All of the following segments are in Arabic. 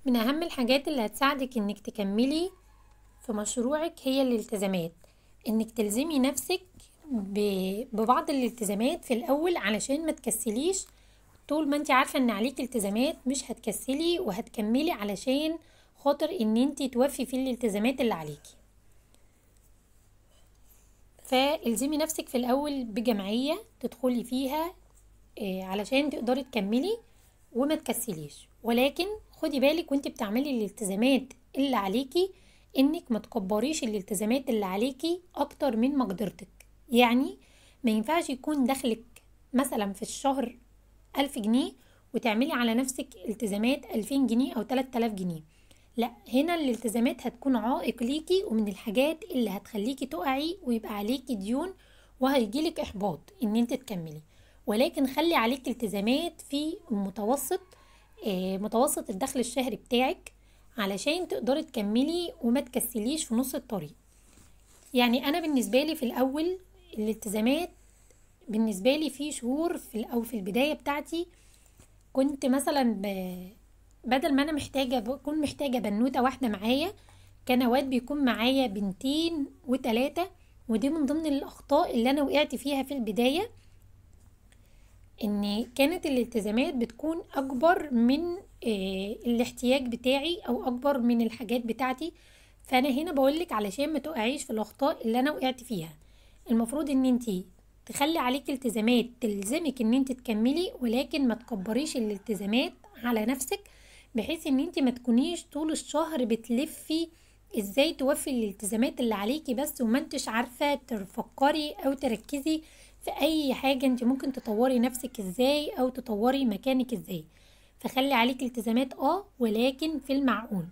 من أهم الحاجات اللي هتساعدك إنك تكملي في مشروعك هي الالتزامات، إنك تلزمي نفسك ببعض الالتزامات في الأول علشان ما تكسليش. طول ما انت عارفة إن عليك التزامات مش هتكسلي وهتكملي علشان خاطر إن انت توفي في الالتزامات اللي عليكي. فالزمي نفسك في الأول بجمعية تدخلي فيها علشان تقدري تكملي وما تكسليش، ولكن خدي بالك وانت بتعملي الالتزامات اللي عليكي انك ما تكبريش الالتزامات اللي عليكي اكتر من مقدرتك. يعني ما ينفعش يكون دخلك مثلا في الشهر 1000 جنيه وتعملي على نفسك التزامات 2000 جنيه او 3000 جنيه. لا، هنا الالتزامات هتكون عائق ليكي ومن الحاجات اللي هتخليكي تقعي ويبقى عليكي ديون وهيجيلك احباط ان انت تكملي. ولكن خلي عليك التزامات في متوسط الدخل الشهري بتاعك علشان تقدري تكملي وما تكسليش في نص الطريق. يعني انا بالنسبة لي في الاول الالتزامات بالنسبة لي في شهور في البداية بتاعتي كنت مثلا بدل ما انا بكون محتاجة بنوتة واحدة معايا، كان اوقات بيكون معايا بنتين وتلاتة. ودي من ضمن الاخطاء اللي انا وقعت فيها في البداية، ان كانت الالتزامات بتكون اكبر من الاحتياج بتاعي او اكبر من الحاجات بتاعتي. فانا هنا بقولك علشان ما تقعيش في الاخطاء اللي انا وقعت فيها، المفروض ان انتي تخلي عليك التزامات تلزمك ان انت تكملي، ولكن ما تكبريش الالتزامات على نفسك بحيث ان انت ما تكونيش طول الشهر بتلفي ازاي توفي الالتزامات اللي عليكي بس وما انتش عارفة تفكري او تركزي في اي حاجة انت ممكن تطوري نفسك ازاي او تطوري مكانك ازاي. فخلي عليك التزامات ولكن في المعقول.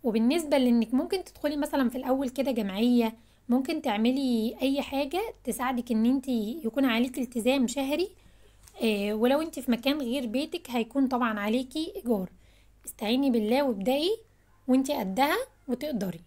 وبالنسبة لانك ممكن تدخلي مثلا في الاول كده جمعية، ممكن تعملي اي حاجة تساعدك ان انت يكون عليك التزام شهري. ولو انت في مكان غير بيتك هيكون طبعا عليكي ايجار. استعيني بالله وابدأي وانت قدها وتقدري.